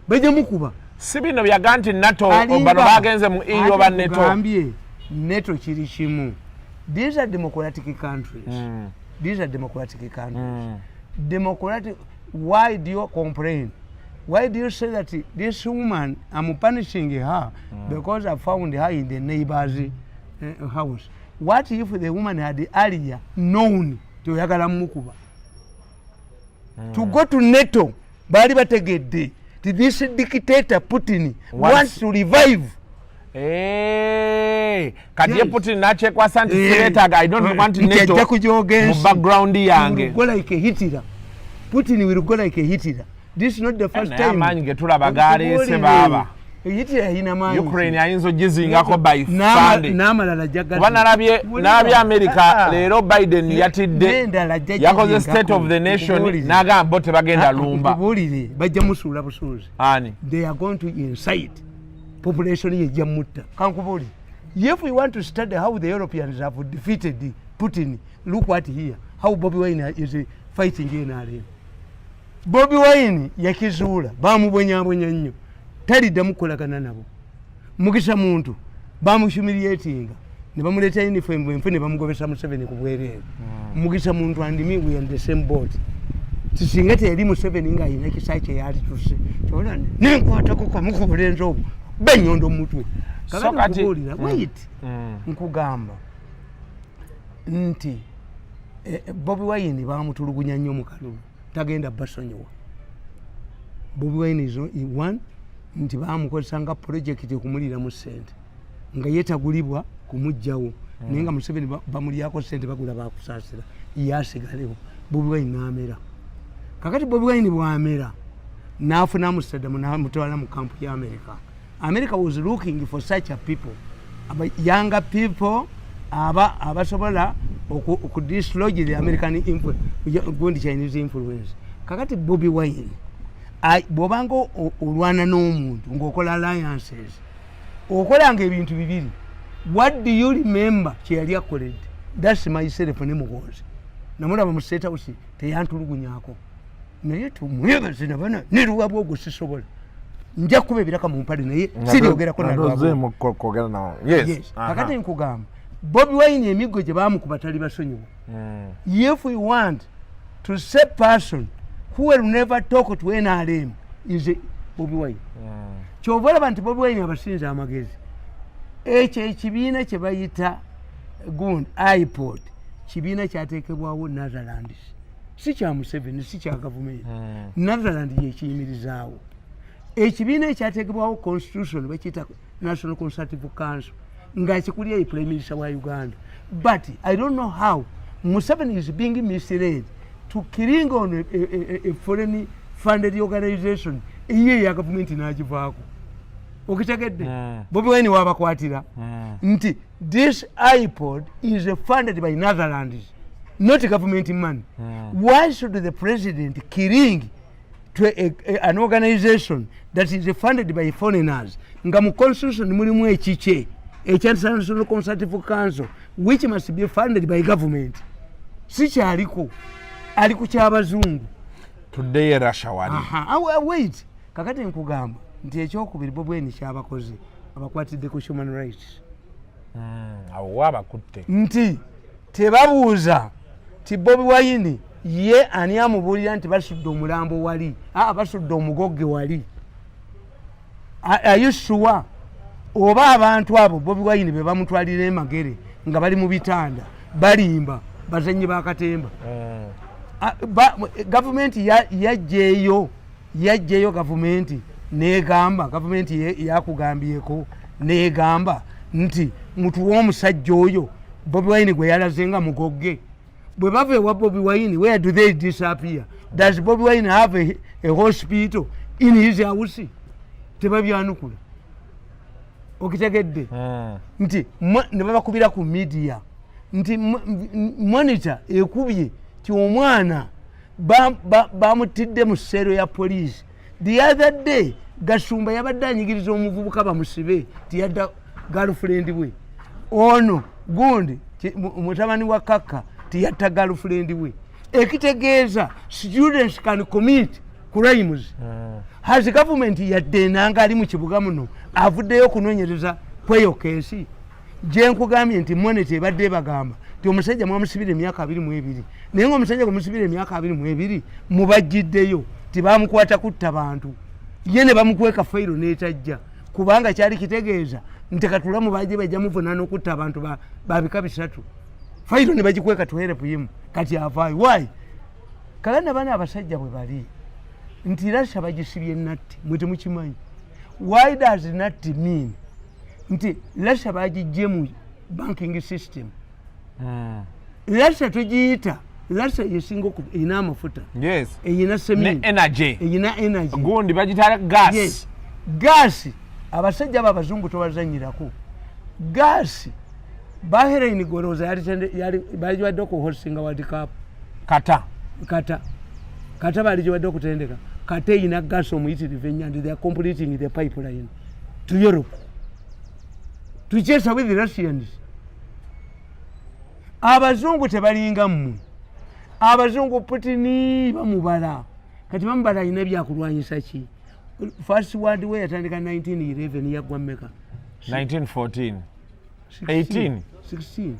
Beje mukuba. Sibino byaga nti NATO bano bagenze mu EU ba NATO. NATO kiri kimu. These are democratic countries. These are democratic countries. Democratic. Why do you complain? Why do you say that this woman, I'm punishing her because I found her in the neighbor's house? What if the woman had earlier known to yagala mukuba? To go to NATO, bali bategedde. This dictator Putin wants to revive. Kadiye Putin nachekwa santi siletaga. I don't want NATO mu background yange. Go like a Hitler. Putin will go like a Hitler. This is not the first time. Amanyi getula bagale se baba. Hitler hina manyi. Ukraine ayinzo jizingako by Sunday. Namalala jagala. Wanarabye America lero Biden yatidde. Yakoze state of the nation naga bote bagenda lumba. Bulire bajja musula busuzi. Ani. They are going to incite population ye jamutta. Kankubuli. If we want to study how the Europeans have defeated Putin, look what here. How Bobby Wine is fighting in Ireland. Bobby Wine yakizuula bamubonyabonya nnyo talidda mukolagana nabo. Mukisa muntu bamuhumiliatinga ne bamuleeta uniform bwempe ne bamugobesa Museveni ku bwereere. Mukisa muntu andimi we on the same boat. Tisinga teyali Museveni nga ayina ekisa kye yali tuse kyolana nenkwatako kwa mukubulenzi obwo benyondo mutwe. Kakati kubuulira wait nkugamba nti Bobby Wine bamutulugunya nnyo mu kalulu. Tagenda basonyiwa. Bobby Wine is one nti bamukozesa nga project kumulira mu sente nga yetagulibwa kumujjawo naye nga Museveni bamulyako sente bagula bakusaasira yasigalewo. Bobby Wine n'amera. Kakati Bobby Wine bw'amera n'afuna Amsterdam n'amutwala mu kampu ya America. America was looking for such a people, younger people abasobola dislodge the American influence, going to Chinese influence. Kakati Bobby Wine bobango olwana n'omuntu ng'okola alliances okolanga ebintu bibiri. What do you remember kye yali akoledde? That's myself ne mugonzi. namulaba mu State House teyantulugunyako naye tumwebaze nabana neruwabwo ogusisobola nja kuba ebiraka mu mpale naye siryogerako nalwabwo. Yes. Kakati nkugamba Bobi Wine emigo gye bamukuba tali basonyiwa. If we want to say person who will never talk to NRM is Bobi Wine. Kyova olaba nti Bobi Wine abasinza amagezi. Ekyo ekibiina kye bayita gundi iPod kibiina kyateekebwawo Netherlands. Si kya Museveni, si kya gavumenti. Netherlands yekiyimirizaawo. Ekibiina ekyateekebwawo constitution bakiyita National Consultative Council nga kikulya ye Prime Minister wa Uganda. But I don't know how Museveni is being misled to killing on a foreign funded organization iye ya government inajivaako. Okitegedde Bobi Wine wabakwatira nti this iPod is funded by Netherlands, not government money. Why should the president killing to an organization that is funded by foreigners nga mu constitution mulimu ekiche National Consultative Council which must be funded by government? Si kyaliko ali ku kyabazungu today Russia wali. Wait kakati nkugamba nti ekyokubiri Bobi Wine kyabakoze abakwatidde ku human rights. Awo wabakutte Nti tebabuuza ti Bobi Wine ye ani amubulira nti basudde omulambo wali basudde omugogge wali. Are you sure? Oba abantu abo Bobi Wine be bamutwalira emagere nga bali mu bitanda balimba bazanyi bakatemba. Government yajjeyo government negamba government yakugambyeko negamba nti mutu w'omusajja oyo Bobi Wine gwe yalazenga mugogge. Bwe bave wa Bobi Wine, where do they disappear? Does Bobi Wine have a hospital in his house? Tebabyanukula. Okitegedde nti ne babakubira ku media nti monitor ekubye ti omwana bamutidde mu ssero ya police. The other day Gasumba yabadde anyigiriza omuvubuka bamusibe tiyadda girlfriend we. Ono gundi mutabani wa Kaka tiyatta girlfriend we. Ekitegeeza students can commit crimes. Has the government yadde nanga ali mu kibuga muno avuddeyo kunoonyereza kweyo keesi? Je nkugambye nti monitor ebadde bagamba ti omusajja mwamusibira emyaka 22 naye ng'omusajja gwemusibira emyaka 22 mubajjiddeyo tibamukwata kutta bantu ye ne bamukweka fayiro n'etajja kubanga kyali kitegeeza nti katulamu bajje bajja muvuna n'okutta abantu babika bisatu fayiro ne bagikweka tuherepu yimu kati avaayo. Why? Kalana bana abasajja bwe bali nti Russia bagisibye natti mwe temukimanyi. Why does natti mean nti Russia bagijje mu banking system? Russia tugiyita Russia yesinga ina amafuta. Yes. Eyina cement. Energy. Eyina energy. Gundi bagitala gas. Yes. Gas abasajja babazungu tobazanyirako. Gas Bahrain goroza yali balijwadde okuhostinga World Cup. Kata balijwadde okutendeka. Kata eyina gas omuyitirivu ennyo and they are completing the pipeline to Europe. To chase away the Russians. Abazungu tebalinga mmwe. Abazungu Putin bamubala. Kati bamubala alina byakulwanyisa ki? First World War yatandika 1911 yagwa mmeka? 1914. 18. 16.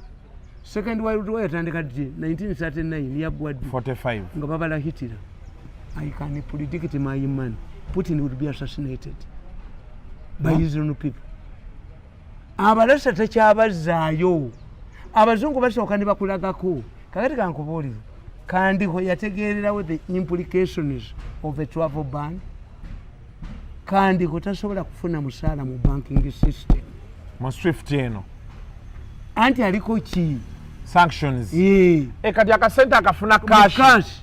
Second World War yatandika 1939 yagwa 45. Nga babala Hitler. I can predict my man. Putin would be assassinated by his own people. Abalasa tekyabazaayo. Abazungu basooka ne bakulagako. Kakati kankubuulire. Kandi ho yategeererawo the implications of a travel ban. Kandi ho tasobola kufuna musaala mu banking system. Mu Swift eno. Anti aliko ki? Sanctions. Kati akasente akafuna cash.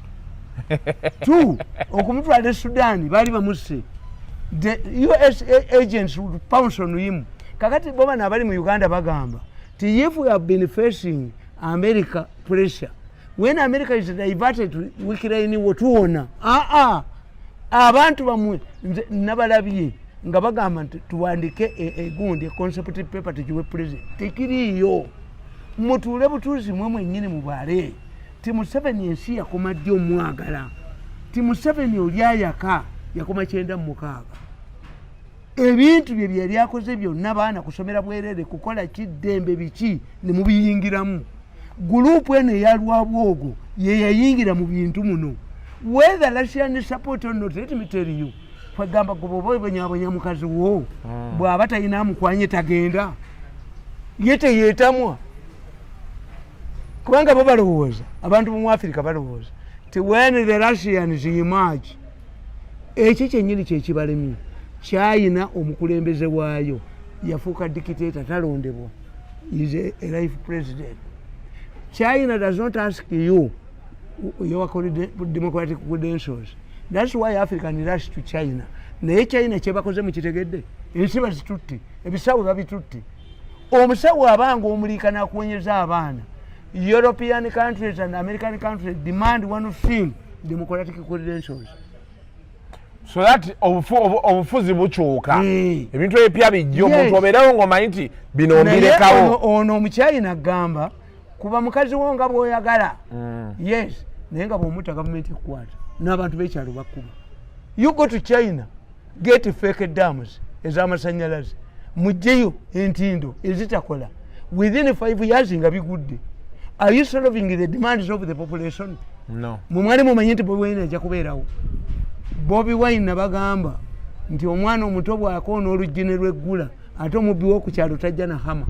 Two, okumutwala Sudan bali bamuse. The US agents would pounce on him. Kakati boma nabali mu Uganda bagamba. If we have been facing America pressure, when America is diverted to Ukraine wotuona abantu bamwe nabalabye nga bagamba nti tuwandike egundi concept paper tukiwe president tekiriyo mutule butuzi mwe mwennyini mubale Museveni ensi yakoma ddi omwagala. Museveni oli ayaka yakoma 96. Ebintu bye byali akoze byonna baana kusomera bwerere kukola kiddembe biki ne mubiyingiramu. Gurupu eno eyalwabwogo ye yayingira mu bintu muno. Whether Russian support or not, let me tell you. Kwagamba goboboy banyabonya mukazi wo. Bwaba talina mukwanye tagenda. Yete yetamwa. Kubanga bo balowooza abantu mu Africa balowooza ti when the Russians emerge ekyo kyennyini kyekibalemi. China omukulembeze waayo yafuuka dictator talondebwa. Is a life president. China does not ask you your democratic credentials. That's why African rush to China. Naye China kyebakoze mukitegedde ensi bazitutte ebisawo babitutte. Omusawo abanga omulika nakuwenyeza abaana. European countries and American countries demand one thing, democratic credentials. So that obufuzi bukyuka ebintu ebipya bijja omuntu obeerawo ng'omanyi nti bino mbirekawo. Ono omukyayina agamba kuba mukazi wo nga bw'oyagala. Yes, naye nga bw'omutta gavumenti ekwata n'abantu b'ekyalo bakuba. You go to China, get fake dams ez'amasannyalaze, mugyeyo entindo ezitakola. Within 5 years nga bigudde. Are you solving the demands of the population? No. Mumwali mumanyi nti Bobi Wine ajja kubeerawo. Bobi Wine nabagamba nti omwana omuto bw'akoona oluggi lw'eggula ate omubbi w'oku kyalo tajja na hama.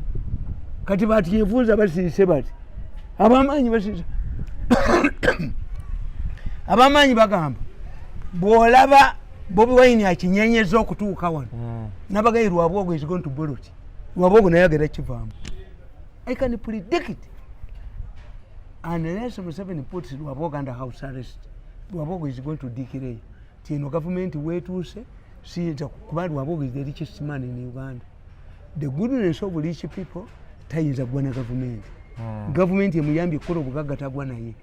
Kati bati yevuuza basiise bati. Abamaanyi basiise. Abamaanyi bagamba bw'olaba Bobi Wine akinyenyeza okutuuka wano. Nabagayi Lwabwogo is going to borrow it. Lwabwogo naye agenda kivaamu. I can predict it. Unless Museveni puts Lwabwogo under house arrest, Lwabwogo is going to declare. Tino government wetuuse siyinza kuba Lwabwogo is the richest man in Uganda. The goodness of rich people tayinza gwa na government. Government emuyambye okukola obugagga tagwa naye.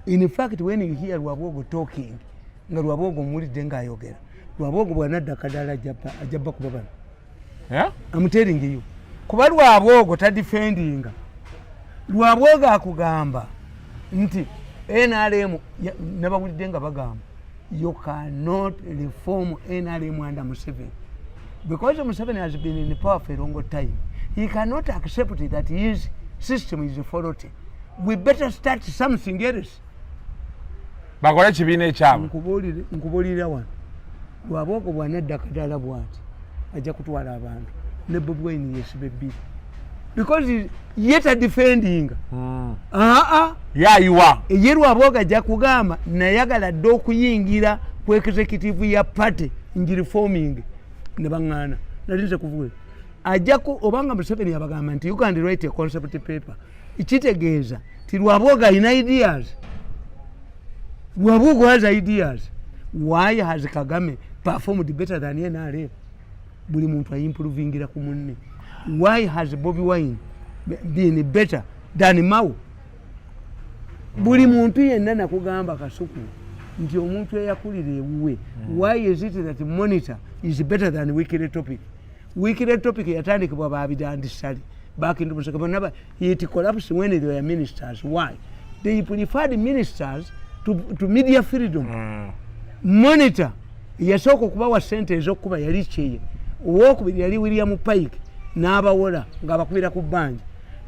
In fact, when you hear Lwabwogo talking, nga Lwabwogo mulidde ng'ayogera, Lwabwogo bw'anadda kadala ajabba kuba bano. Yeah? I'm telling you. Kuba Lwabwogo tadifendinga. Lwabwogo akugamba nti NRM nabawulidde nga bagamba you cannot reform NRM under Museveni. Because Museveni has been in power for a long time, he cannot accept that his system is faulty. We better start something else. Bakole kibiina ekyabo. Nkubuulira wano Lwabwogo bw'anadda kadala bw'ati ajja kutwala abantu ne Bobi Wine yesibe bbiri. Because yet a defending. Yayiwa. Ye Lwabwogo ajja kugamba nayagala dda okuyingira ku executive ya party ngiri forming ne baŋŋaana. Nalinze kuvuga. Ajja ku obanga Museveni yabagamba nti you can write a concept paper. Ekitegeeza ti Lwabwogo alina ideas. Lwabwogo has ideas. Why has Kagame performed better than NRM? Buli muntu ayimprovingira ku munne. Why has Bobi Wine been better than Mao? Buli muntu yenna nakugamba kasuku nti omuntu eyakulira ewuwe. Why is it that Monitor is better than Weekly Topic? Weekly Topic yatandikibwa babidandisali back into Museveni. It collapsed when they were ministers. Why? They preferred ministers to media freedom. Monitor yasooka okubawa ssente ez'okkuba yali kyeye. Owookubiri yali William Pike n'abawola ng'abakubira ku bbanja.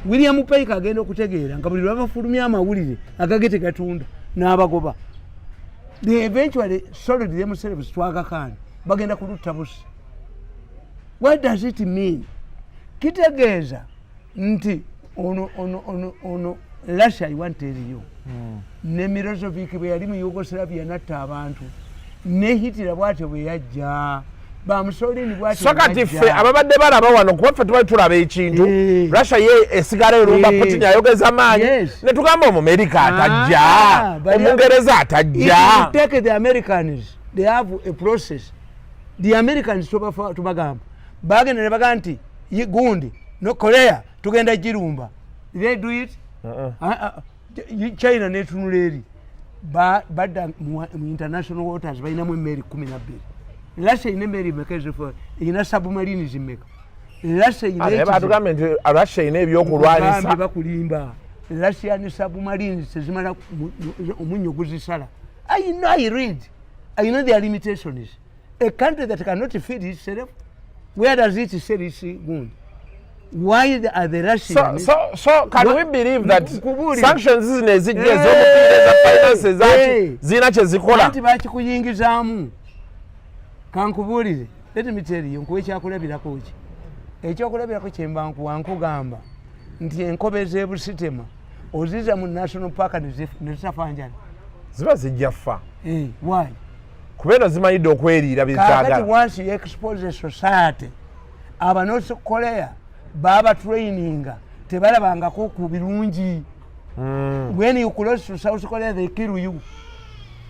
William Pike agenda okutegeera nga buli lwabafulumya amawulire agagete gatunda n'abagoba. They eventually sold themselves to Aga Khan. Bagenda kulutta busi. What does it mean? Kitegeeza nti ono Russia I want to tell you. Ne Milosevic bwe yali mu Yugoslavia natta abantu. Ne Hitler bw'atyo bwe yajja. Bamusolini bw'atyo. So kati ffe ababadde balaba wano kuba ffe tubali tulaba ekintu. Russia ye esigala erumba Putin ayogeza maanyi. Ne tugamba Omumerika atajja. Omungereza atajja. If you take the Americans, they have a process. The Americans tubagamba. Bagenda ne bagamba nti gundi no Korea tugenda girumba. They do it? China netunula eri badda mu international waters balinamu emmeri 12. Russia ine emmeri meka ezifo ina submarines mmeka. Russia ine batugambye nti Russia ine ebyokulwanisa bakulimba Russian submarines tezimala omunyo guzisala. I read. I know their limitations. A country that cannot feed itself, where does it sell its goods? Why are the Russians? So can we believe that sanctions finances zina chezikola? Anti bakikuyingizamu. Kankubulire. Let me tell you, nkuwe kyakulabirako ki. Ekyokulabirako kyemba nkugamba nti enkobe z'ebusitema oziza mu national park nezitafanjana. Ziba zijjafa. Why? Kubera zimayidde okweriira bizagala. Kakati once you expose a society, aba North Korea baba traininga tebalabangako ku birungi. When you close to South Korea they kill you.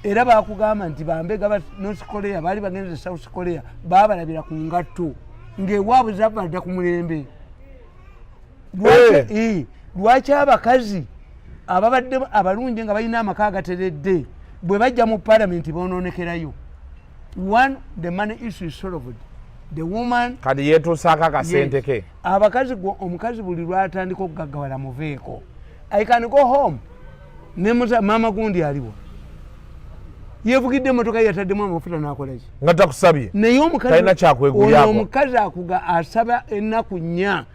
Era bakugamba nti bambega ba North Korea bali bagenze South Korea baba labira ku ngatto ngewaabwe zabadda ku mulembe. Lwaki abakazi ababadde abalungi nga balina amaka agateredde bwe bajja mu parliament bonoonekerayo? One, the money issue is solved. The woman kadi yetuusako akasente ke. Abakazi omukazi buli lwatandika okugaggawala muveeko. I can go home. Ne mama gundi aliwo. Yevugidde emmotoka yataddemu amafuta n'akola ki? Nga takusabye. Naye omukazi talina kyakwegulyaako. Omukazi akuga asaba ennaku nnya.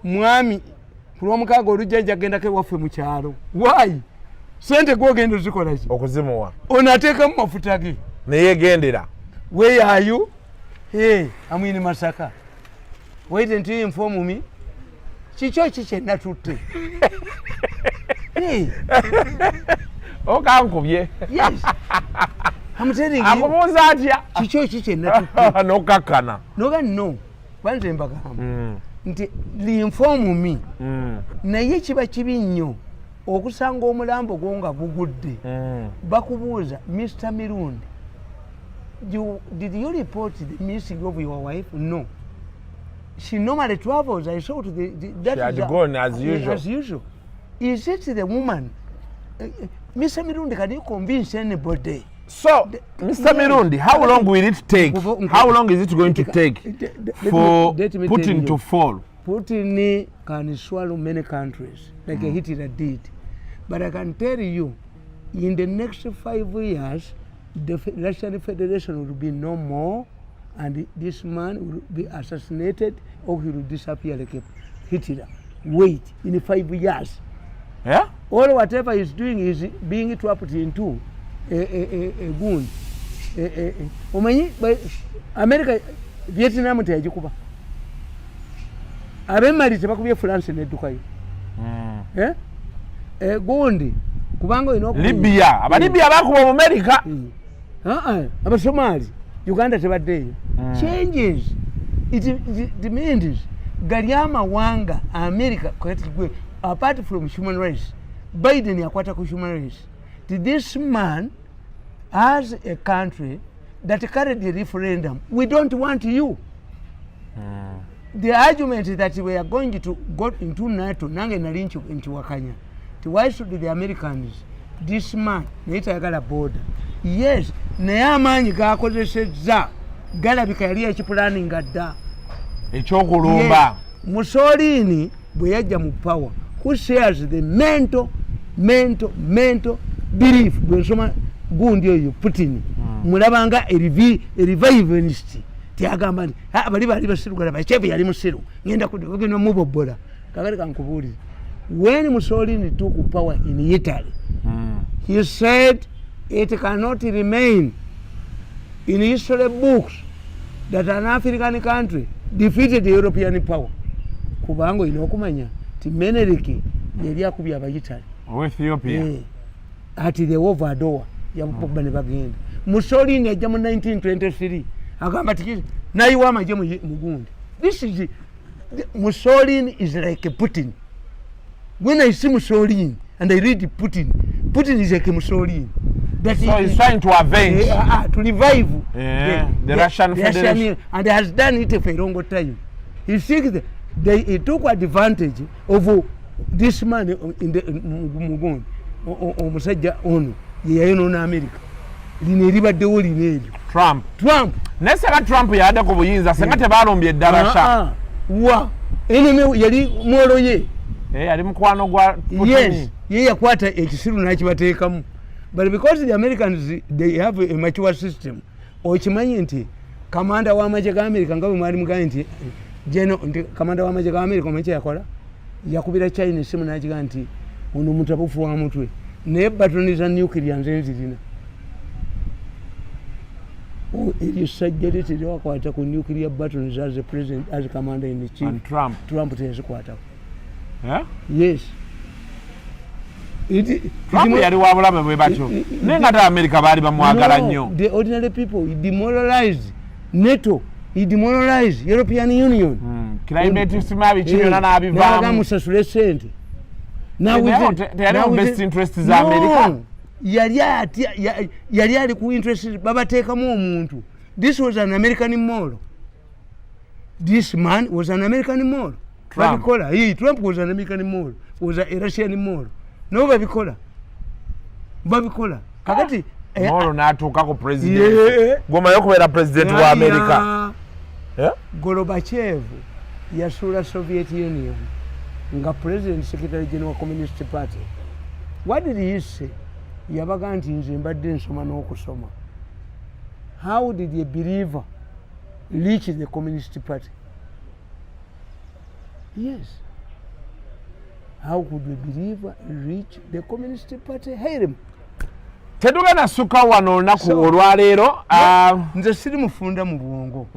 Mwami ku lw'omukaaga olujjajja agendako ewaffe mu kyalo. Why? Sente gw'ogenda ozikola ki? Okuzimuwa. Ono ateekamu mafuta ge. Ne yeegendera. Where are you? Hey, I'm in Masaka. Wait until you inform me. Chicho natutte. Hey. Okankubye. Yes. I'm telling you. Akubuuza atya? Chicho natutte. Nokakkana. No. Kwanze mbagamba. Nti linform me. Naye kiba kibi nnyo okusanga omulambo gwo nga bugudde. Bakubuuza Mr. Mirundi. Did you report the missing of your wife? No. She normally travels. I saw to that she had gone as usual. As usual. Is it the woman? Mr. Mirundi, can you convince anybody? So, Mr. Mirundi, how long will it take? How long is it going to take for Putin to fall? Putin can swallow many countries like Hitler did. But I can tell you, in the next 5 years, the Russian Federation will be no more, and this man will be assassinated or he will disappear like Hitler. Wait, in 5 years. Yeah? All whatever he's doing is being trapped into a goon. America, Vietnam teyagikuba. Abemali tebakubye France neddukayo. Gundi kubanga ino Libya. Abalibya bakuba mu America. Abasomali Uganda tebaddeyo. Changes. It means gali amawanga America apart from human rights, Biden yakwata ku human rights. This man has a country that carried the referendum. We don't want you. The argument is that we are going to go into NATO, nange nalinchi into Wakanya. Why should the Americans, this man, naitayagala border? Yes, naye amaanyi gakozesezza galabika yali ekipulaninga dda. Ekyokulumba. Mussolini bwe yajja mu power, who shares the mental belief bwe nsoma gundi oyo Putin mulabanga revivalist tiagamba nti bali basirugala bachefu yali musiru ngenda kugenda mubobola kakali kankubuuliza. When Mussolini took power in Italy, he said it cannot remain in history books that an African country defeated the European power. Kubango inokumanya ti Menelik yali akubya Abayitali. Ethiopia. At the War of Adowa ya Pogba ne bagenda. Mussolini ajja mu 1923 agamba tiki nayiwa amaje mu gundi. This is Mussolini is like a Putin. When I see Mussolini and I read Putin is like a Mussolini. That so he's trying to avenge, to revive the Russian Federation, and he has done it for a long time. He thinks he took advantage of this man in the Mugun omusajja ono yeyayo na America lino eribaddewo lino eryo Trump nesanga Trump yadda ku buyinza senga tebalombye eddala wa enemy yali mwoloye yali mukwano gwa Putin. Yes, ye yakwata ekisiru n'akibateekamu. But because the Americans, they have a mature system, okimanyi nti kamanda w'amagye ga America nga bwe mwali mugaye nti kamanda w'amagye ga America omanyi kye yakola? Yakubira China essimu n'akiga nti ono mutabufu wa mutwe naye batoni za nuclear nze nzirina. Eryo sajja lye teriwakwata ku nuclear buttons as a president, as a commander in the chief. And Trump teyazikwatako. Yes. Trump yali wa bulabe bwe batyo naye nga America baali bamwagala nnyo. The ordinary people, he demoralized NATO, he demoralized European Union. Climate simabi kinyona n'abivaamu. N'amusasule ssente. Teyali best interest za America. Yali ali ku interest babateekamu omuntu. This was an American model. This man was an American model. Trump was an American model. Was a Russian model. No babikola. Kakati model n'atuuka ku president. Goma yokubeera president wa America. Gorbachev yasuula Soviet Union nga president secretary general wa Communist Party. What did he say? Yabaga nti nze mbadde nsoma n'okusoma. How did a believer reach the Communist Party? Yes. How could a believer reach the Communist Party? Hear Tedugenda ssuka wano olunaku olwaleero. Nze siri mufunda mu bwongo.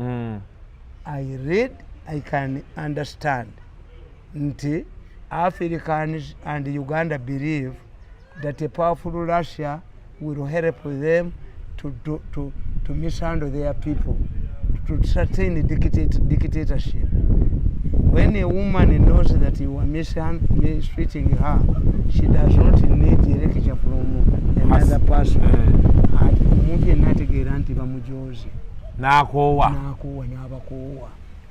I read, I can understand. Nti Africans and Uganda believe that a powerful Russia will help them to mishandle their people, to sustain dictatorship. When a woman knows that you are mistreating her, she does not need a lecture from another person. Omuntu yenna ategeera nti bamujoze. N'akoowa n'abakoowa.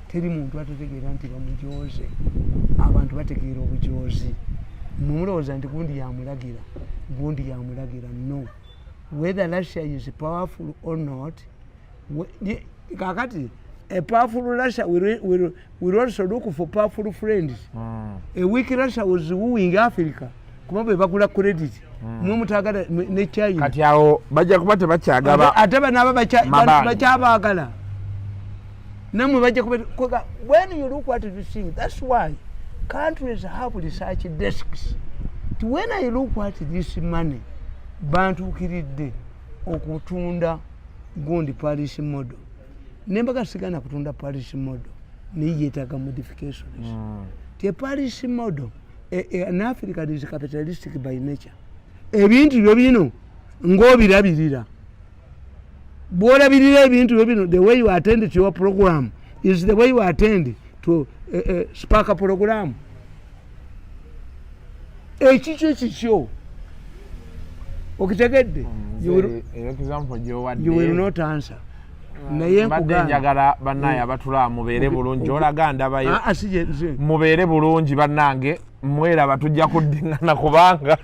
Teri muntu ategeera nti bamujoze. Abantu bategeera obujozi. Mulowooza nti gundi yamulagira. No. Whether Russia is powerful or not, kakati a powerful Russia will also look for powerful friends. A weak Russia was wooing Africa. Kuba bwe bagula credit. Mwe mutagala ne China. Kati awo bajja kuba tebakyagaba. Ate bano bakyabaagala. Namwe bajja kuba. When you look at this thing, that's why countries have research desks. When I look at this money, bantuukiridde okutunda gundi Paris model. Nembaga sigana kutunda Paris model. Niye yeetaaga modifications. The Paris model, an Africa is capitalistic by nature. Ebintu byo bino ng'obirabirira. Bw'olabirira ebintu byo bino, the way you attend to your program is the way you attend to Spark program. Ekikyo okitegedde, you will not answer. Naye mbadde njagala bannaaye abatula mubeere bulungi olaga ndabayo mubeere bulungi bannange mweraba tujja kuddingana kubanga